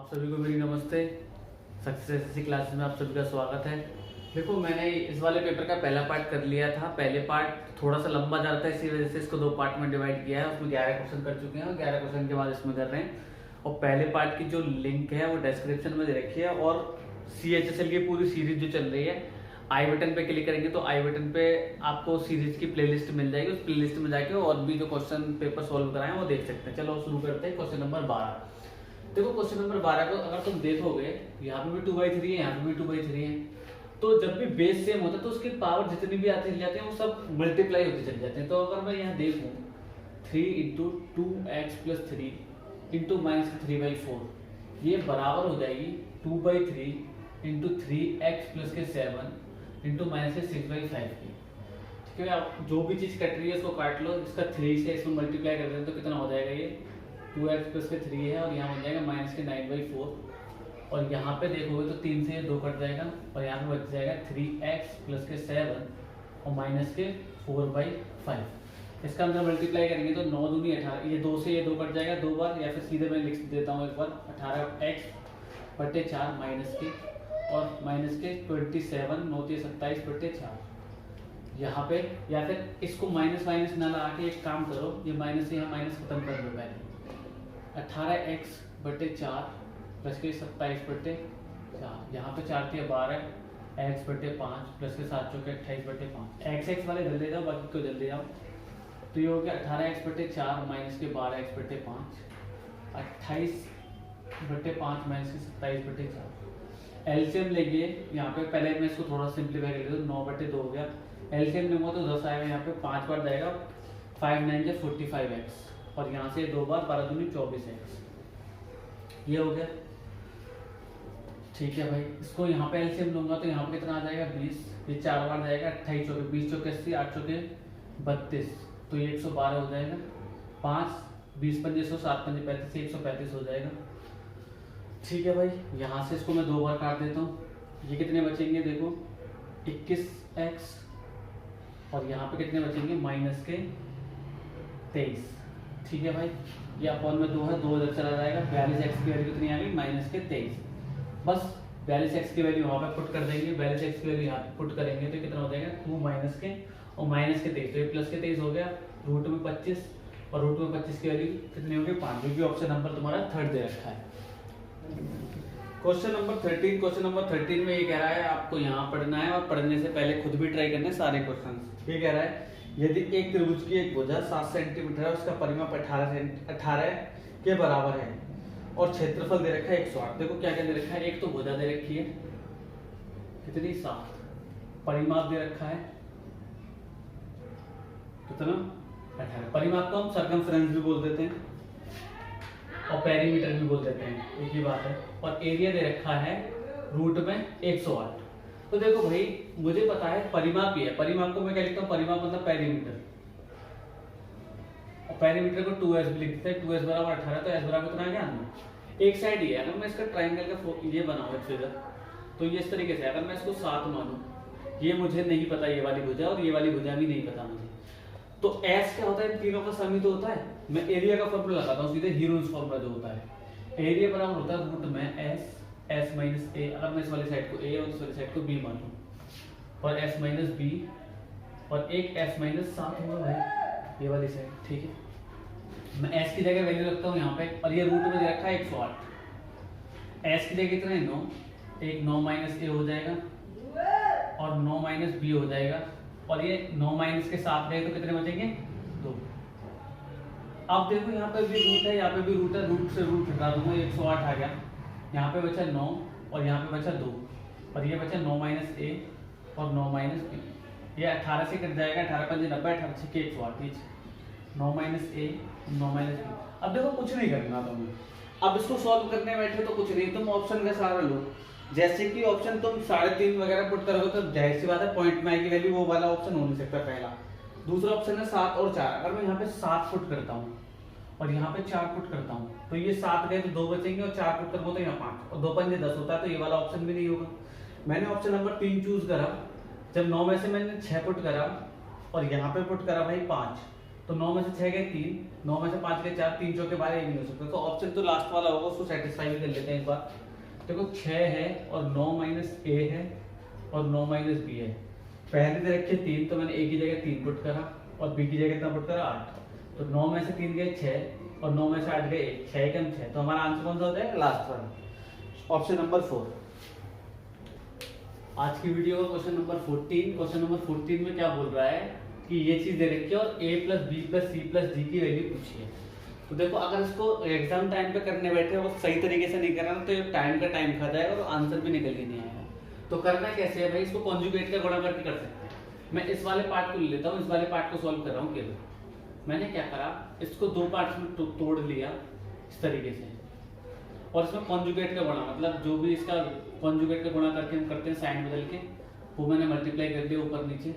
आप सभी को मेरी नमस्ते। सक्सेस एसएससी क्लासेस में आप सभी का स्वागत है। देखो, मैंने इस वाले पेपर का पहला पार्ट कर लिया था। पहले पार्ट थोड़ा सा लंबा जाता है, इसी वजह से इसको 2 पार्ट में डिवाइड किया है। उसमें 11 क्वेश्चन कर चुके हैं और 11 क्वेश्चन के बाद इसमें कर रहे हैं। और पहले पार्ट की जो लिंक है वो डिस्क्रिप्शन में दे रखी है। और CHSL की पूरी सीरीज जो चल रही है, आई बटन पे क्लिक करेंगे तो आई बटन पे आपको सीरीज की प्लेलिस्ट मिल जाएगी। उस प्लेलिस्ट में जाके और भी जो क्वेश्चन पेपर सोल्व कराए वो देख सकते हैं। चलो शुरू करते हैं। Question number 12। देखो, क्वेश्चन नंबर 12 को अगर तुम देखोगे, यहाँ पे भी 2/3 है, यहाँ पे भी 2/3 है। तो जब भी बेस सेम होता है तो उसकी पावर जितनी भी आती चली जाती है वो सब मल्टीप्लाई होती चली जाती है। तो अगर मैं यहाँ देखूँ 3 इंटू 2x प्लस 3 इंटू -3/4, ये बराबर हो जाएगी 2/3 इंटू 3x प्लस के 7 इंटू -6/5 की। ठीक है, आप जो भी चीज कट रही है इसको काट लो। इसका 3 से इसमें मल्टीप्लाई कर देते हैं तो कितना हो जाएगा, ये 2x प्लस के 3 है और यहाँ हो जाएगा -9/4। और यहाँ पे देखोगे तो 3 से ये 2 कट जाएगा और यहाँ पे बच जाएगा 3x प्लस के 7 और माइनस के 4/5। इसका अंदर मल्टीप्लाई करेंगे तो 9 दूनी 18, ये 2 से ये 2 कट जाएगा 2 बार, या फिर सीधे मैं लिख देता हूँ एक बार 18x/4 माइनस के और माइनस के 27 9 27/4 यहाँ पे। या फिर इसको माइनस माइनस ना लगा के एक काम करो, ये माइनस से यहाँ माइनस खत्म कर दो। पहले 18x/4 प्लस के 27/4, यहाँ पे 4 × 12 x/5 प्लस के 7 × 28/5। x वाले जल्दी जाओ, बाकी को जल्दी जाओ। तो ये हो गया 18x/4 माइनस के 12x/5, 28/5 माइनस के 27/4। एलसीएम लेंगे यहाँ पे, पहले मैं इसको थोड़ा सिंप्लीफाई कर देता हूँ। 9/2 हो गया। एलसीएम लूंगा तो 10 आएगा, यहाँ पे 5 बार जाएगा, 5 9 जा 45x और यहाँ से 2 बार 12 दूनी 24x। ये हो गया। ठीक है भाई, इसको यहाँ पे एलसीएम लूंगा तो यहाँ पे कितना आ जाएगा 20। ये 4 बार जाएगा, 28 चौके 20 चौके 80, 8 चौके 32, तो ये 112 हो जाएगा। 5 20 पंजे 100, 7 पंजे 35, 135 हो जाएगा। ठीक है भाई, यहाँ से इसको मैं 2 बार काट देता हूँ। ये कितने बचेंगे देखो, 21x और यहाँ पे कितने बचेंगे माइनस के 23। ठीक है भाई, ये अपॉन में 2 है, 2 इधर चला जाएगा। 42x की वैल्यू कितनी आ गई माइनस के 23। बस 42x की वैल्यू वहाँ पे पुट कर देंगे, 42x की वैल्यू यहाँ पे पुट करेंगे तो कितना हो जाएगा 2 माइनस के और माइनस के 23, तो ये प्लस के 23 हो गया। रूट में 25 और रूट में 25 की वैल्यू कितनी होगी 5, क्योंकि ऑप्शन नंबर तुम्हारा 3rd दे रखा है। Question number 13। क्वेश्चन नंबर 13 में ये कह रहा है आपको यहाँ पढ़ना है और पढ़ने से पहले खुद भी ट्राई करने सारे क्वेश्चन। ये कह रहा है यदि एक त्रिभुज की एक भुजा 7 सेंटीमीटर है, उसका परिमाप 18 के बराबर है और क्षेत्रफल दे रखा है 108। देखो क्या क्या दे रखा है, एक तो भुजा दे रखी है कितनी 7, परिमाप दे रखा है कितना 18। परिमाप को हम सरकमफ्रेंस भी बोल देते हैं और पेरीमीटर भी बोल देते हैं, एक ही बात है। और एरिया दे रखा है रूट में 108। तो देखो भाई, मुझे पता है परिमाप ही है। परिमाप को मैं क्या लिखता हूँ, परिमाप मतलब पेरीमीटर, और पेरीमीटर को 2s भी लिखते हैं। 2s बराबर 18, तो s बराबर कितना आ गया, एक साइड ही है। अगर मैं इसका ट्राइंगल का ये बनाऊँ एक फिगर, तो ये इस तरीके से, अगर मैं इसको 7 मानूं, ये मुझे नहीं पता ये वाली भुजा और ये वाली भुजा भी नहीं पता मुझे, तो s क्या होता है, तीनों का सम ही तो होता है। मैं एरिया का फॉर्मूला लगाता हूँ सीधे, हीरोज फॉर्मूला जो होता है, एरिया बराबर होता है रूट में s माइनस a। अगर मैं इस वाली साइड को a और इस वाली साइड को b मानूं, और s माइनस b और एक s माइनस 7 होगा भाई ये वाली साइड। ठीक है, मैं s की जगह वैल्यू रखता हूँ यहाँ पे, और ये रूट में दे रखा है 108। s की जगह कितना है 9, एक 9 माइनस a हो जाएगा और 9 माइनस b हो जाएगा, और ये 9 माइनस के 7 गए तो कितने बचेंगे 2। अब देखो यहाँ पे भी रूट है, यहाँ पे भी रूट है, रूट से रूट हटा दूंगा, 108 आ गया। यहाँ पे बचा 9 और यहाँ पे बचा 2, और ये बचा 9 माइनस a और 9 माइनस b। ये 18 से कट जाएगा, 18 5 90, 18 6 के 108, 9 माइनस a 9 माइनस b। अब देखो कुछ नहीं करना तुम्हें, अब इसको सॉल्व करने बैठे तो कुछ नहीं, तुम ऑप्शन का सहारा लो। जैसे कि ऑप्शन तुम 3.5 वगैरह पुट करोगे तो जाहिर सी बात है पॉइंट में आएगी वैल्यू, वो वाला ऑप्शन हो नहीं सकता पहला। दूसरा ऑप्शन है 7 और 4। अगर मैं यहाँ पे 7 पुट करता हूँ और यहाँ पे 4 पुट करता हूँ, तो ये 7 गए तो 2 बचेंगे, और 4 पुट करोगे तो यहाँ 5, और 2 पंजे 10 होता है, तो ये वाला ऑप्शन भी नहीं होगा। मैंने ऑप्शन नंबर 3 चूज करा, जब 9 में से मैंने 6 पुट करा और यहाँ पे पुट करा भाई 5, तो 9 में से 6 गए 3, 9 में से 5 गए 4, 3 चौके 12 ये भी हो सकता है। तो ऑप्शन तो लास्ट वाला होगा, उसको सेटिस्फाई भी कर लेते हैं एक बार। देखो 6 है और 9 माइनस ए है और 9 माइनस बी है। पहले दे रखे 3, तो मैंने ए की जगह 3 पुट करा और बी की जगह कितना पुट करा 8। तो 9 में से 3 गए 6 और 9 में से 8 गए 1, 6 कम 6। तो हमारा आंसर कौन सा हो जाएगा? लास्ट वाला, ऑप्शन नंबर 4। आज की वीडियो का क्वेश्चन नंबर 14। क्वेश्चन नंबर 14 में क्या बोल रहा है कि ये चीज दे रखी है और a plus B plus C plus D की वैल्यू पूछी है। तो देखो अगर इसको एग्जाम टाइम पे करने बैठे वो सही तरीके से नहीं करना तो ये टाइम का टाइम खा जाएगा और आंसर भी निकल के नहीं आएगा। तो करना कैसे है भाई, इसको कॉन्जुगेट का गुणा करके कर सकते हैं। मैं इस वाले पार्ट को ले लेता हूँ, इस वाले पार्ट को सॉल्व कर रहा हूँ केवल। मैंने क्या करा, इसको 2 पार्ट्स में तोड़ लिया इस तरीके से, और इसमें कॉन्जुगेट का गुणा मतलब जो भी इसका कॉन्जुगेट का गुणा करके हम करते हैं साइन बदल के, वो मैंने मल्टीप्लाई कर दिया ऊपर नीचे।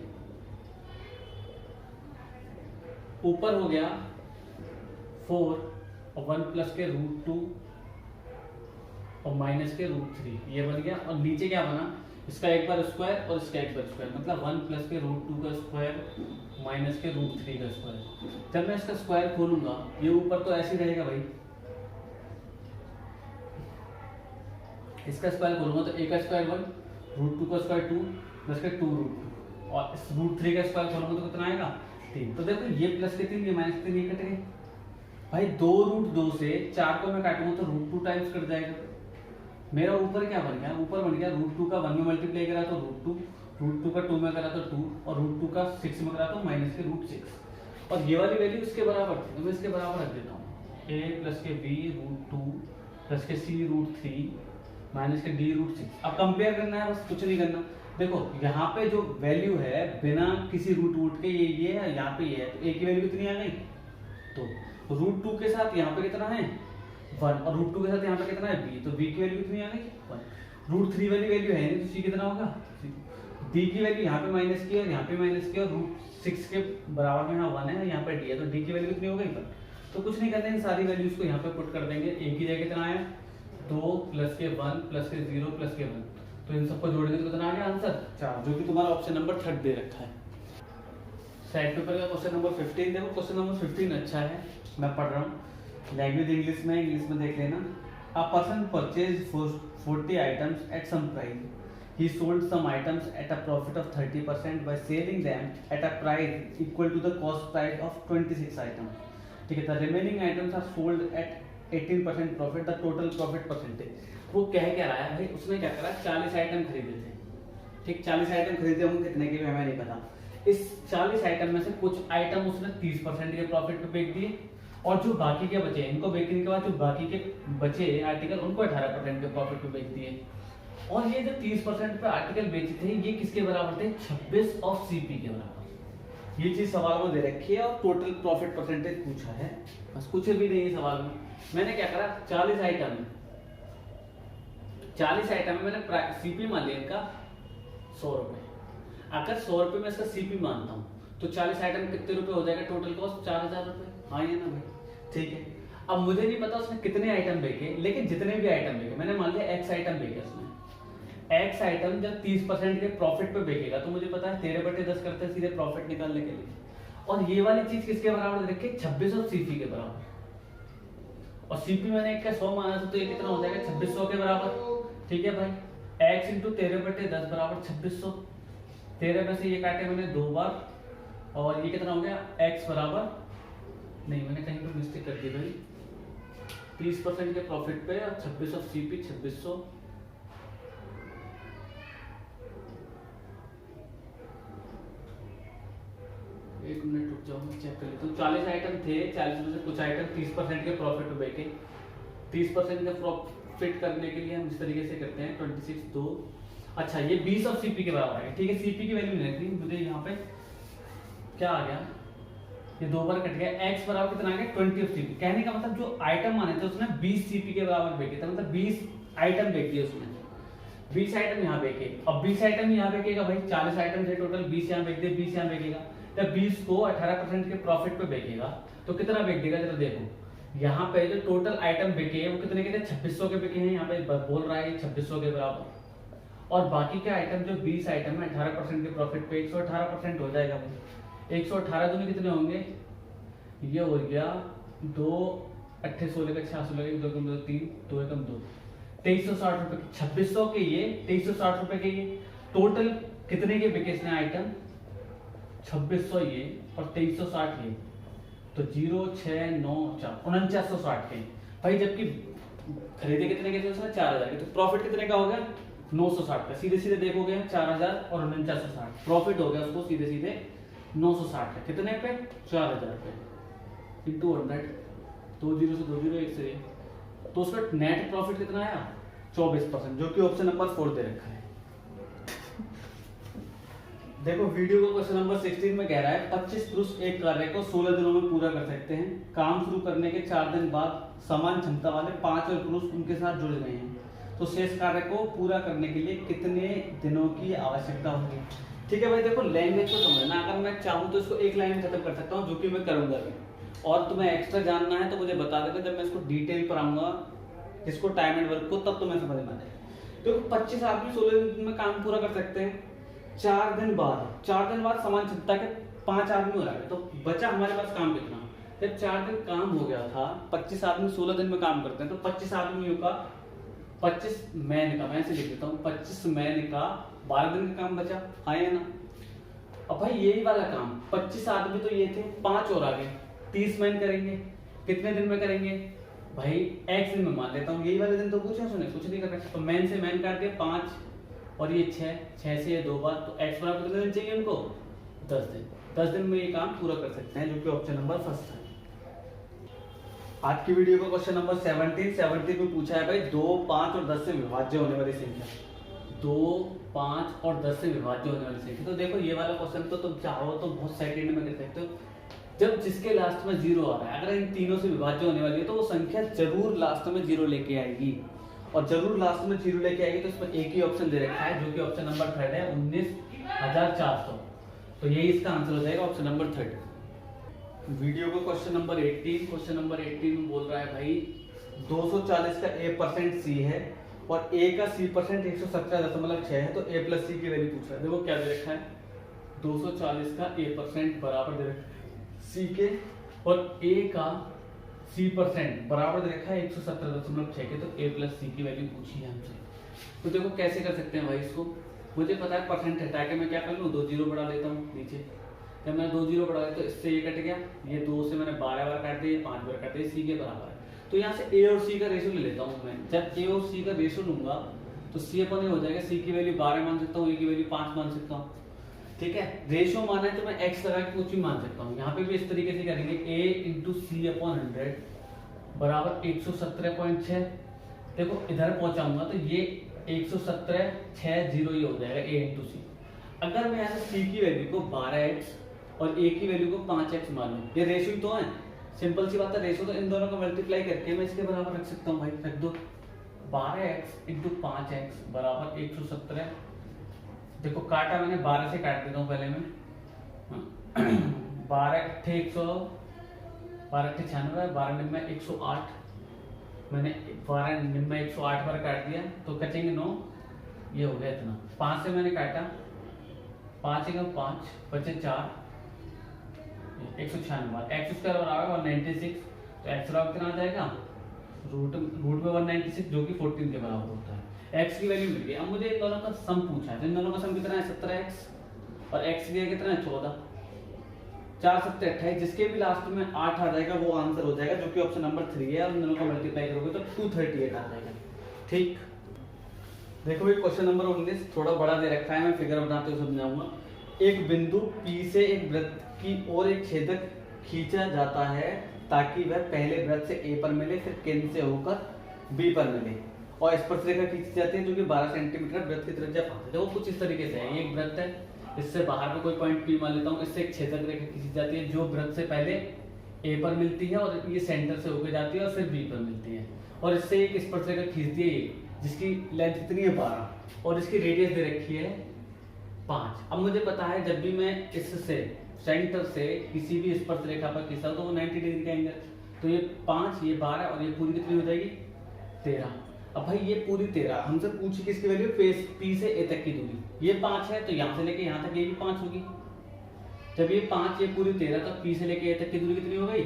ऊपर हो गया 4 और 1 प्लस के √2 और माइनस के √3, ये बन गया। और नीचे क्या बना, इसका एक बार स्क्वायर और इसका एक बार स्क्वायर, मतलब 1 प्लस के √2 का स्क्वायर माइनस के √3 का स्क्वायर। जब मैं इसका स्क्वायर खोलूंगा ये ऊपर तो ऐसे ही रहेगा भाई, इसका स्क्वायर खोलूंगा तो a का स्क्वायर 1, √2 का स्क्वायर 2 प्लस के 2 और इस √3 का स्क्वायर खोलूंगा तो कितना आएगा 3। तो देखो ये प्लस के 3 ये माइनस के 3 ये कट गए भाई। 2√2 से 4 को मैं काटूंगा तो √2 टाइम्स कट जाएगा। मेरा ऊपर क्या बन गया, ऊपर बन गया √2 का 1 में मल्टीप्लाई करा तो √2 का 2 में करा तो 2 और √2 का 6 में करा तो माइनस के √6। और ये वाली वैल्यू इसके बराबर थी तो मैं इसके बराबर रख देता हूँ, a प्लस के b √2 प्लस के c √3 माइनस के d √6। अब कंपेयर करना है, बस कुछ नहीं करना। देखो यहाँ पे जो वैल्यू है बिना किसी रूट के ये है, यहाँ पे ये है, तो a की वैल्यू कितनी आ गई, तो √2 के साथ यहाँ पे कितना है 1 और √2 के साथ यहाँ पे कितना है b, तो b की वैल्यू कितनी आ गई 1। √3 वाली वैल्यू है नहीं तो c कितना होगा, d की वैल्यू यहाँ पे माइनस की और यहाँ पे माइनस की और √6 के बराबर में यहाँ 1 है, यहाँ पे d है, तो d की वैल्यू कितनी हो गई 1। तो कुछ नहीं करना, इन सारी वैल्यूज को यहाँ पे पुट कर देंगे। a की जगह कितना आया 2 प्लस के 1 प्लस के 0 प्लस के 1, तो इन सबको जोड़ेंगे तो कितना आ गया आंसर 4, जो कि तुम्हारा ऑप्शन नंबर 3 दे रखा है। साइड पेपर का क्वेश्चन नंबर 15 देखो, क्वेश्चन नंबर 15 अच्छा है, मैं पढ़ रहा हूँ। लैंग्वेज इंग्लिश में देख लेना। A person purchase 40 items at some price, he sold some items at a profit of 30% by selling them at a price equal to the cost price of 26 items. ठीक है, the remaining items are sold at 18% profit, the total profit percentage। वो कह क्या रहा है भाई, उसने क्या करा 40 आइटम खरीदे थे, ठीक 40 आइटम खरीदे होंगे, कितने के भी हमें नहीं पता। इस 40 आइटम में से कुछ आइटम उसने 30% के प्रॉफिट पे बेच दिए और जो बाकी के बचे इनको बेचने के बाद जो बाकी के बचे आर्टिकल उनको 18% के प्रॉफिट पे बेच दिए। और ये जो 30% पे आर्टिकल बेचे थे ये किसके बराबर थे, 26 ऑफ सीपी के बराबर। ये चीज सवाल में दे रखी है और टोटल प्रॉफिट परसेंटेज पूछा है, बस कुछ भी नहीं है सवाल में। मैंने क्या करा 40 आइटम में मैंने सीपी मान लिया इनका 100 रुपए। अगर 100 रुपए में इसका सीपी मानता हूँ तो 40 आइटम कितने रुपए हो जाएगा, टोटल कॉस्ट 4000 रुपए। हाँ ये ना भाई, ठीक है। अब मुझे नहीं पता उसने कितने आइटम बेचे, लेकिन जितने भी आइटम बेचे मैंने मान लिया x आइटम बेचे उसने। x आइटम जब 30% के प्रॉफिट पे बेचेगा तो मुझे पता है 13/10 करते हैं सीधे प्रॉफिट निकालने के लिए। और ये वाली चीज किसके बराबर रखे 26 और सीपी के बराबर। और सीपी मैंने एक का 100 माना था तो ये कितना हो जाएगा 2600 के बराबर। ठीक है भाई, x × 13/10 बराबर 2600। 13 में से ये काटे मैंने 2 बार और ये कितना हो गया x बराबर, नहीं मैंने कहीं पर मिस्टेक कर दी भाई, 30% के प्रॉफिट पे और 26 ऑफ सीपी 2600। एक मिनट रुक जाओ मैं चेक कर लेता हूँ। 40 आइटम थे, 40 में से कुछ आइटम 30% के प्रॉफिट पे बेचे। 30% का प्रॉफिट करने के लिए हम इस तरीके से करते हैं 26 2, अच्छा ये 20 ऑफ सीपी के बराबर है। ठीक है, सीपी की वैल्यू नहीं रखी मुझे, यहाँ पे क्या आ गया, ये 2 बार कट गया। x बराबर कितना आ गया 20 ऑफ सीपी। कहने का मतलब जो आइटम माने थे उसने 20 सीपी के बराबर बेचे थे, मतलब 20 आइटम बेचे उसने, 20 आइटम यहाँ बेचे। अब 20 आइटम यहाँ बेचेगा भाई, 40 आइटम थे टोटल, 20 यहाँ बेच दे, 20 यहाँ बेचेगा। जब 20 को 18% के प्रॉफिट पे बेचेगा तो कितना बेच देगा जरा देखो। यहाँ पे जो टोटल आइटम बिके वो कितने के थे 2600 के बिके हैं, यहाँ पे बोल रहा है 2600 के बराबर। और बाकी के आइटम जो 20 आइटम है 18% के प्रॉफिट पे 118% हो जाएगा। 118 दूनी कितने होंगे ये हो गया 2 8 16 का 600 लगेगा, 2 कम 2 3 2 एकम 2, 2360 रुपए के 2600 के ये 2360 रुपए के ये टोटल कितने के बिके इसने आइटम 2600 ये और 2360 ये, तो 0 6 9 4 4960 के भाई, जबकि खरीदे कितने के थे उसने 4000 के, तो प्रॉफिट कितने का हो गया 960 का। सीधे सीधे देखोगे 4000 और 4960 प्रॉफिट हो गया उसको सीधे सीधे 960 का, कितने पे 4000 पे इंटू 100, 2 0 से 2 0 1 से, तो उसका नेट प्रॉफिट कितना आया 24%, जो कि ऑप्शन नंबर 4 दे रखा है। देखो वीडियो को क्वेश्चन नंबर 16 में कह रहा है 25 पुरुष एक कार्य को 16 दिनों में पूरा कर सकते हैं। काम शुरू करने के 4 दिन बाद समान क्षमता वाले 5 और पुरुष उनके साथ जुड़ गए हैं, तो शेष कार्य को पूरा करने के लिए कितने दिनों की आवश्यकता होगी। ठीक है भाई, देखो लैंग्वेज को समझना, अगर मैं चाहूँ तो इसको एक लाइन में खत्म कर सकता हूँ, जो कि मैं करूंगा भी, और तुम्हें एक्स्ट्रा जानना है तो मुझे बता देगा, जब मैं इसको डिटेल पढ़ाऊंगा इसको टाइम एंड वर्क को, तब तो मैं समझ में आ जाएगा। तो 25 आदमी 16 दिन में काम पूरा कर सकते हैं, 4 दिन बाद समान क्षमता के 5 आदमी हो रहा है, तो बचा हमारे पास काम कितना। जब 4 दिन काम हो गया था, 25 आदमी 16 दिन में काम करते हैं, तो 25 आदमियों का 25 मैन का, मैं ऐसे लिख देता हूँ 25 मैन का 12 दिन का काम बचा, आया ना। अब भाई यही वाला काम 25 आदमी तो ये थे, 5 और आ गए, 30 मैन करेंगे, कितने दिन में करेंगे भाई, x दिन में मान लेता हूँ, यही वाले दिन तो पूछा उसने, कुछ नहीं कर रहा, तो मैन से मैन काट के 5 और ये 6 से ये 2 बार, तो x बराबर कितने दिन चाहिए उनको 10 दिन, 10 दिन में ये काम पूरा कर सकते हैं, जो कि ऑप्शन नंबर फर्स्ट है। आज की वीडियो का क्वेश्चन नंबर 17 में पूछा है भाई 2, 5 और 10 से विभाज्य होने वाली संख्या, 2, 5 और 10 से विभाज्य होने वाली संख्या। तो देखो ये वाला क्वेश्चन तो तुम चाहो तो बहुत सेकंड में कर सकते हो, जब जिसके लास्ट में 0 आ रहा है, अगर इन तीनों से विभाज्य होने वाली है तो वो संख्या जरूर लास्ट में 0 लेके आएगी, और जरूर लास्ट में 0 लेके आएगी, तो इसमें एक ही ऑप्शन दे रखा है, जो कि ऑप्शन नंबर 3 है 19400, तो यही इसका आंसर हो जाएगा ऑप्शन नंबर 3। वीडियो को क्वेश्चन नंबर 18 में बोल रहा है भाई 240 का a% c है और a का c% 117.6 है, तो a प्लस c की वैल्यू पूछ रहा है। देखो क्या दे रखा है, 240 का a% बराबर दे रखा है c के, और a का c% बराबर दे रखा है 117.6 के, तो a प्लस c की वैल्यू पूछी है हमसे। तो देखो कैसे कर सकते हैं भाई इसको, मुझे पता है परसेंट हटा के मैं क्या कर लूँ, 2 0 बढ़ा लेता हूँ नीचे, जब मैंने 2 0 बढ़ाया तो इससे ये कट गया, ये 2 से मैंने 12 बार काट दिया, 5 बार काट दिया, सी के बराबर है, तो यहाँ से ए और सी का रेशियो ले लेता हूँ मैं। जब ए और सी का रेशियो लूंगा तो सी अपन ये हो जाएगा, सी की वैल्यू 12 मान सकता हूँ, ए की वैल्यू 5 मान सकता हूँ, ठीक है। रेशियो माना है तो मैं एक्स लगा के कुछ भी मान सकता हूँ, यहाँ पे भी इस तरीके से करेंगे, ए इंटू सी अपॉन 100 बराबर 117.6। देखो इधर पहुंचाऊंगा तो ये 117.60 ये हो जाएगा ए इंटू सी। अगर मैं यहाँ से सी की वैल्यू को 12x और ए की वैल्यू को 5x मान लूं, ये रेशियो तो है, सिंपल सी बात है, रेशियो तो इन दोनों को मल्टीप्लाई करके मैं इसके बराबर रख सकता हूँ भाई, रख दो 12x इंटू 5x बराबर 117। देखो काटा मैंने 12 से काट देता हूँ पहले मैं, 12 थे 12 थे 96, 12 निम्न 108, मैंने 12 निम्न 108 बार काट दिया, तो कटेंगे 9, ये हो गया इतना। 5 से मैंने काटा, 5 एकम 5 बचे 4, 196 बार, x स्क्वायर बराबर 196, तो x बराबर कितना आ जाएगा, रूट में 196 जो कि 14 के बराबर होता है। x की वैल्यू मिल गई। अब मुझे इन दोनों का सम पूछा है, तो इन दोनों का सम कितना है 17x, और x दिया कितना है 14, 4 7 28, जिसके भी लास्ट में 8 आ जाएगा वो आंसर हो जाएगा, जो कि ऑप्शन नंबर 3 है, और इन दोनों को मल्टीप्लाई करोगे तो 238 आ जाएगा। ठीक, देखो भाई क्वेश्चन नंबर 19 थोड़ा बड़ा दे रखा है, मैं फिगर बनाते हुए समझाऊंगा। एक बिंदु P से एक वृत्त की ओर एक छेदक खींचा जाता है ताकि वह पहले वृत्त से A पर मिले, फिर केंद्र से होकर B पर मिले, और स्पर्शरेखा खींची जाती है जो कि 12 सेंटीमीटर वृत्त की त्रिज्या 5 है। देखो कुछ इस तरीके से है, एक वृत्त है, इससे बाहर में कोई पॉइंट P मान लेता हूँ, इससे एक छेदक रेखा खींची जाती है जो वृत्त से पहले A पर मिलती है और ये सेंटर से होकर जाती है और फिर B पर मिलती है, और इससे एक स्पर्शरेखा खींचती है जिसकी लेंथ कितनी है 12, और इसकी रेडियस दे रखी है 5। अब मुझे पता है जब भी मैं इससे सेंटर से किसी भी स्पर्श रेखा पर खींचता हूं तो वो 90 डिग्री का एंगल, तो ये 5, ये 12 और ये पूरी कितनी हो जाएगी 13। अब भाई ये पूरी 13 हमसे पूछी किसकी वैल्यू, P से A तक की दूरी, ये 5 है तो यहाँ से लेके यहाँ तक ये भी 5 होगी, जब ये 5 ये पूरी 13, तो P से लेके A तक की दूरी कितनी हो गई?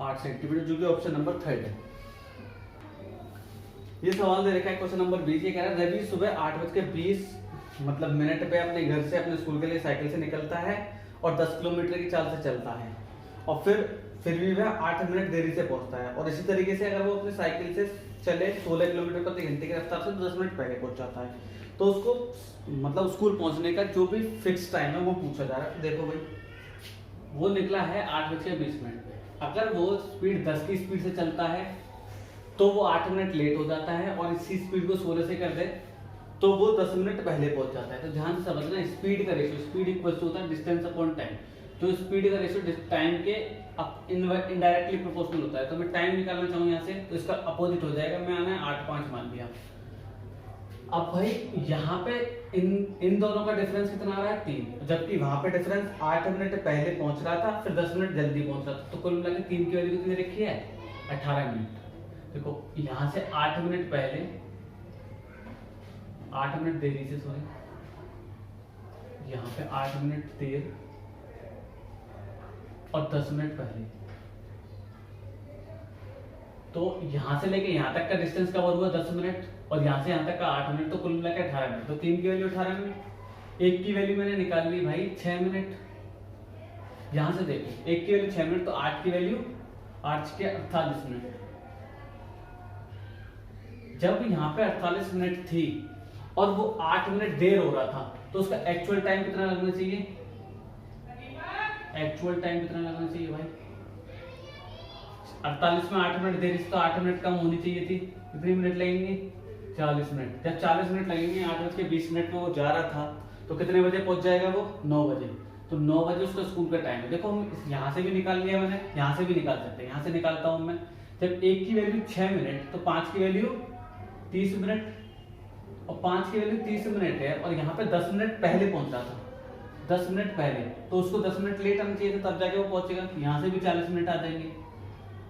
8 सेंटीमीटर, जो कि ऑप्शन नंबर 3 है। ये सवाल दे रखा है क्वेश्चन नंबर 20, ये कह रहा है रवि सुबह 8:20 मतलब मिनट पे अपने घर से अपने स्कूल के लिए साइकिल से निकलता है और 10 किलोमीटर की चाल से चलता है, और फिर भी वह 8 मिनट देरी से पहुंचता है। और इसी तरीके से अगर वो अपनी साइकिल से चले 16 किलोमीटर प्रति घंटे की रफ्तार से 10 मिनट पहले पहुंच जाता है, तो उसको मतलब स्कूल पहुंचने का जो भी फिक्स टाइम है वो पूछा जा रहा है। देखो भाई, वो निकला है 8:20 पे, अगर वो स्पीड 10 की स्पीड से चलता है तो वो 8 मिनट लेट हो जाता है, और इसी स्पीड को 16 से कर दे तो वो 10 मिनट पहले पहुंच जाता है। तो ध्यान से समझना, स्पीड का रेशियो, स्पीड इक्वल होता है डिस्टेंस अपॉन टाइम। तो स्पीड का रेशियो टाइम के इनडायरेक्टली प्रोपोर्शनल होता है। तो मैं टाइम निकालना चाहूँ यहाँ से, तो इसका अपोजिट हो जाएगा। मैंने 8:05 मान लिया। अब भाई यहाँ पे इन दोनों का डिफरेंस कितना आ रहा है? 3, जबकि वहां पे डिफरेंस 8 मिनट पहले पहुंच रहा था, फिर 10 मिनट जल्दी पहुंच रहा था। तो कुल मिलाकर 3 की वैल्यू कितनी रखी है? 18 मिनट। देखो यहाँ से 8 मिनट पहले, 8 मिनट देरी से, सॉरी, यहाँ पे 8 मिनट देर और 10 मिनट पहले। तो यहां से लेके यहां तक का डिस्टेंस कवर हुआ 10 मिनट, और यहां से यहां तक का 8 मिनट, तो कुल मिलाकर 18 मिनट। तो 3 की वैल्यू 18 मिनट, 1 की वैल्यू मैंने निकाल ली भाई 6 मिनट। यहां से देखो 1 की वैल्यू 6 मिनट, तो 8 की वैल्यू 8 के 48 मिनट। जब यहाँ पे 48 मिनट थी और वो 8 मिनट देर हो रहा था, तो उसका एक्चुअल टाइम कितना लगना चाहिए? एक्चुअल टाइम कितना लगना चाहिए भाई? 48 में 8 मिनट देरी से तो 8 मिनट कम होनी चाहिए थी। कितने मिनट लगेंगे? 40 मिनट। जब 40 मिनट लगेंगे, 8:20 में वो जा रहा था, तो कितने बजे पहुंच जाएगा वो? 9 बजे। तो 9 बजे उसका स्कूल का टाइम है। देखो हम यहाँ से भी निकाल लिया मैंने, यहाँ से भी निकाल सकते हैं। यहाँ से निकालता हूँ मैं, जब 1 की वैल्यू 6 मिनट, तो 5 की वैल्यू 30 मिनट, और 5 की वैल्यू 30 मिनट है, और यहाँ पे 10 मिनट पहले पहुंचा था, 10 मिनट पहले, तो उसको 10 मिनट लेट आना चाहिए था, तब जाके वो पहुंचेगा। यहाँ से भी 40 मिनट आ जाएंगे,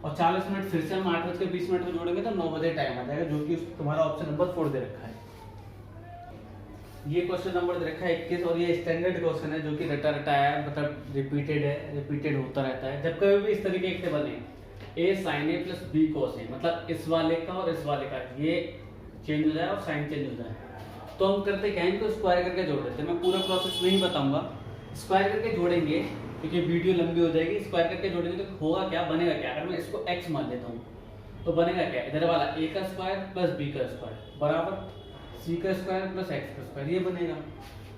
और 40 मिनट फिर से हम 8:20 में जोड़ेंगे तो 9 बजे टाइम आ जाएगा, जो कि तुम्हारा ऑप्शन नंबर 4 दे रखा है। ये क्वेश्चन नंबर दे रखा है 21, और ये स्टैंडर्ड क्वेश्चन है, जो कि रटा रटाया है, मतलब रिपीटेड है, रिपीटेड होता रहता है। जब कभी भी इस तरीके के बने a sin a plus b cos a, मतलब इस वाले का और इस वाले का ये चेंज हो जाए और साइन चेंज हो जाए, तो हम करते क्या है, इनको स्क्वायर करके जोड़ देते हैं। मैं पूरा प्रोसेस नहीं बताऊंगा, स्क्वायर करके जोड़ेंगे क्योंकि वीडियो लंबी हो जाएगी। स्क्वायर करके जोड़ेंगे तो होगा क्या, बनेगा क्या? अगर मैं इसको x मान लेता हूँ तो बनेगा क्या? इधर वाला a का स्क्वायर प्लस b का स्क्वायर बराबर c का स्क्वायर प्लस x का स्क्वायर, ये बनेगा।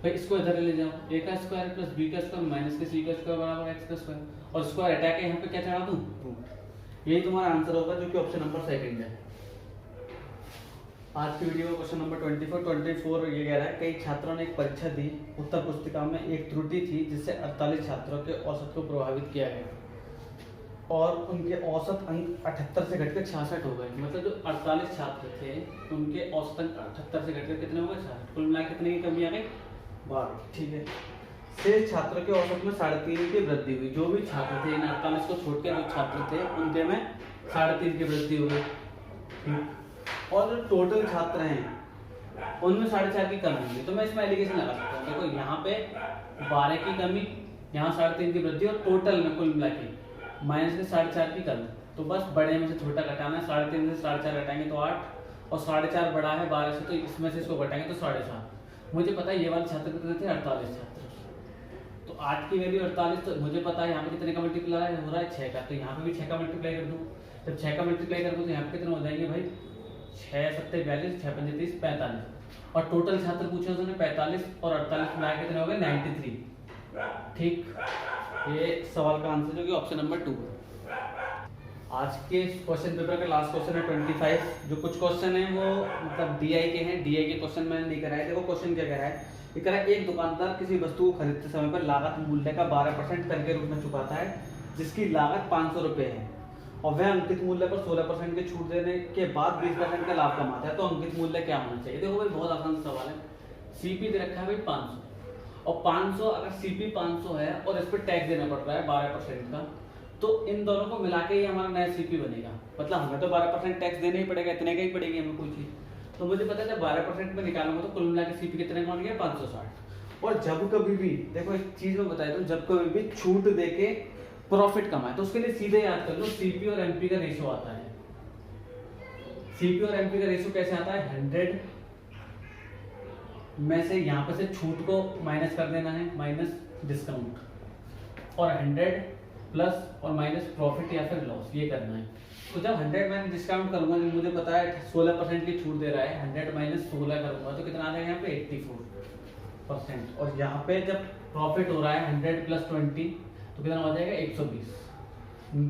भाई इसको इधर ले जाओ, a का स्क्वायर प्लस b का स्क्वायर माइनस के c का स्क्वायर बराबर x का स्क्वायर, और स्क्वायर हटा के यहाँ पे क्या चढ़ा दूं? यही तुम्हारा आंसर होगा, जो कि ऑप्शन नंबर 2 है। आज की वीडियो में क्वेश्चन नंबर 24 ये कह रहा है, कई छात्रों ने एक परीक्षा दी, उत्तर पुस्तिका में एक त्रुटि थी जिससे 48 छात्रों के औसत को प्रभावित किया गया और उनके औसत अंक 78 से घटकर 66 हो गए। मतलब जो 48 छात्र थे उनके औसत अंक 78 से घटकर कितने हो गए? 66। कुल मिलाकर कितने की कमी आ गई? 12। ठीक है, शेष छात्रों के औसत में 3.5 की वृद्धि हुई। जो भी छात्र थे इन 48 को छोड़ के जो छात्र थे उनके में 3.5 की वृद्धि हो गई। ठीक, और जो टोटल छात्र हैं उनमें 4.5 की कमी हुई। तो मैं इसमें एलिगेशन लगा सकता हूँ। देखो यहाँ पे 12 की कमी, यहाँ 3.5 की वृद्धि, और टोटल में कुल मिला के माइनस के 4.5 की कमी। तो बस बड़े में से छोटा घटाना है, 3.5 से 4.5 घटाएंगे तो 8, और 4.5 बड़ा है 12 से, तो इसमें से इसको घटाएंगे तो 7.5। मुझे पता है ये वाले छात्र कितने थे? 48 छात्र। तो 8 की वैल्यू 48, तो मुझे पता है यहाँ पे कितने का मल्टीप्लाई हो रहा है? 6 का। तो यहाँ पे भी 6 का मल्टीप्लाई कर दूँ। जब 6 का मल्टीप्लाई कर दूँ तो यहाँ पे कितने हो जाएंगे भाई? 6 7 42, 6 5 30 45, और टोटल छात्र पूछे उन्होंने 45 और 48 मिला के कितने हो गए? 93। ठीक, ये सवाल का आंसर जो कि ऑप्शन नंबर 2 है। आज के क्वेश्चन पेपर का लास्ट क्वेश्चन है 25। जो कुछ क्वेश्चन है वो मतलब DI के हैं, DI के क्वेश्चन मैंने नहीं कराए। देखो क्वेश्चन क्या कह रहा है, ये कह रहा है एक दुकानदार किसी वस्तु को खरीदते समय पर लागत मूल्य का 12% कर के रूप में चुकाता है, जिसकी लागत 500 रुपये है, और वह अंकित मूल्य पर 16% की छूट देने के बाद 20% का लाभ कमाता है। तो अंकित मूल्य क्या होना चाहिए? देखो भाई बहुत आसान सवाल है। CP दे रखा है भाई 500, और 500 अगर CP 500 है और इस पर टैक्स देना पड़ रहा है 12% का, तो इन दोनों को मिला के ही हमारा नया CP बनेगा। मतलब हमें तो 12% टैक्स देना ही पड़ेगा, इतने का ही पड़ेगी हमें कोई चीज़। तो मुझे पता है जब 12% में निकालूंगा तो कुल मिला के CP कितने का बन गया? 560। और जब कभी भी देखो एक चीज मैं बताया तो जब कभी भी छूट दे के प्रॉफिट कमाए तो उसके लिए सीधे याद कर लो सीपी और एमपी का रेशो आता है। सीपी और एमपी का रेशो कैसे आता है, 100 में से यहां पे से छूट को माइनस कर देना है, माइनस डिस्काउंट, और 100 प्लस और माइनस प्रॉफिट या फिर लॉस, ये करना है। तो जब 100 माइनस डिस्काउंट करूंगा, मुझे पता है 16% की छूट दे रहा है, 100 माइनस 16 करूंगा तो कितना आ जाएगा यहाँ पे 84%। और यहाँ पे जब प्रॉफिट हो रहा है 100 प्लस 20 तो कितना हो जाएगा 120।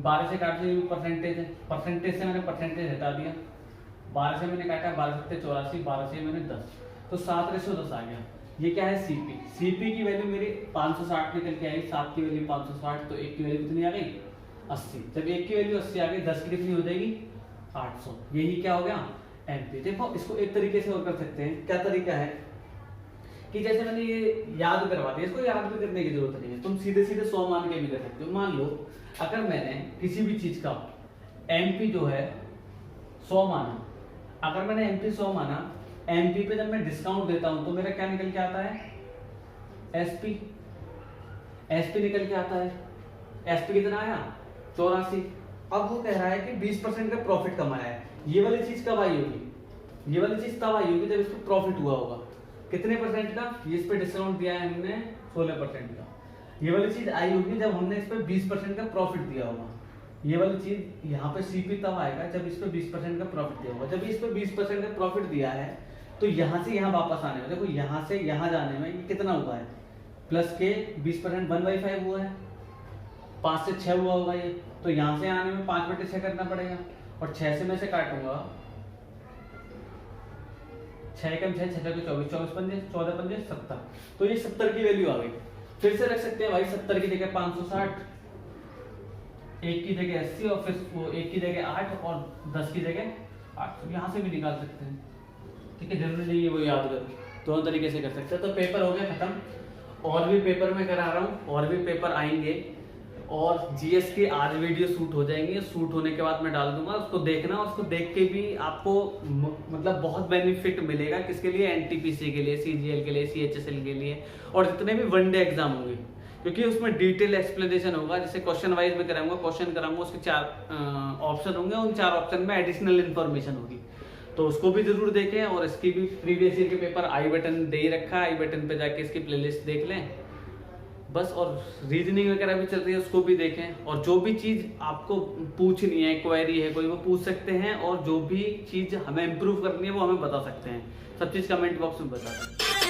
12 से काट दिया परसेंटेज है, परसेंटेज से मैंने परसेंटेज हटा दिया, 12 से मैंने काटा, 12 से 84, 12 से मैंने 10, तो 7:10 आ गया। ये क्या है सीपी, सीपी की वैल्यू मेरी 560 निकल के आई, 7 की वैल्यू 560, तो 1 की वैल्यू कितनी आ गई 80। जब 1 की वैल्यू 80 आ गई, 10 की कितनी हो जाएगी 800। यही क्या हो गया एमपी। देखो इसको एक तरीके से और कर सकते हैं, क्या तरीका है कि जैसे मैंने ये याद करवा दिया, इसको याद भी करने की जरूरत नहीं है, तुम सीधे सीधे 100 मान के भी कर सकते हो। मान लो अगर मैंने किसी भी चीज का एमपी जो है 100 माना, अगर मैंने एमपी 100 माना, एमपी पे जब मैं डिस्काउंट देता हूं तो मेरा क्या निकल के आता है एसपी, एसपी निकल के आता है। एसपी कितना आया 84। अब वो कह रहा है कि 20% का प्रॉफिट कमाया है। ये वाली चीज कब आई होगी, ये वाली चीज तब आई होगी जब इस पर प्रॉफिट हुआ होगा। कितने परसेंट का, इस पे डिस्काउंट दिया है हमने 16% का। ये वाली चीज आई होगी जब हमने इस पे 20% का प्रॉफिट दिया होगा। ये वाली चीज यहाँ पे सीपी तब आएगा जब इस पे 20% का प्रॉफिट दिया होगा। जब इस पे 20% का प्रॉफिट दिया है तो यहाँ से यहाँ वापस आने में, देखो यहाँ से यहाँ जाने में ये कितना हुआ है, प्लस के 20% 1/5 हुआ है, 5 से 6 हुआ होगा ये, तो यहाँ से आने में 5/6 करना पड़ेगा, और 6 से मैं से काटूंगा 6 कम 6, 6 को 24, 24 पंजे 14 पंजे 70, तो ये 70 की वैल्यू आ गई। फिर से रख सकते हैं भाई, 70 की जगह 560, 1 की जगह 80, और फिर वो 1 की जगह 8 और 10 की जगह 8, तो यहाँ से भी निकाल सकते हैं। ठीक है, जरूरी नहीं है वो याद करो, दोनों तरीके से कर सकते हैं। तो पेपर हो गया खत्म, और भी पेपर मैं करा रहा हूँ, और भी पेपर आएंगे, और जीएस की आज वीडियो शूट हो जाएंगे, शूट होने के बाद मैं डाल दूंगा, उसको देखना, उसको देख के भी आपको मतलब बहुत बेनिफिट मिलेगा। किसके लिए, एनटीपीसी के लिए, सीजीएल के लिए, सीएचएसएल के लिए, और जितने भी वनडे एग्जाम होंगे, क्योंकि उसमें डिटेल एक्सप्लेनेशन होगा। जैसे क्वेश्चन वाइज में कराऊंगा, क्वेश्चन कराऊंगा, उसके 4 ऑप्शन होंगे, उन 4 ऑप्शन में एडिशनल इन्फॉर्मेशन होगी, तो उसको भी जरूर देखें। और इसकी भी प्रीवियस ईयर के पेपर आई बटन दे ही रखा है, आई बटन पे जाके इसकी प्लेलिस्ट देख लें बस। और रीजनिंग वगैरह भी चल रही है, उसको भी देखें। और जो भी चीज आपको पूछनी है, क्वेरी है कोई, वो पूछ सकते हैं, और जो भी चीज हमें इम्प्रूव करनी है वो हमें बता सकते हैं। सब चीज कमेंट बॉक्स में बता सकते हैं।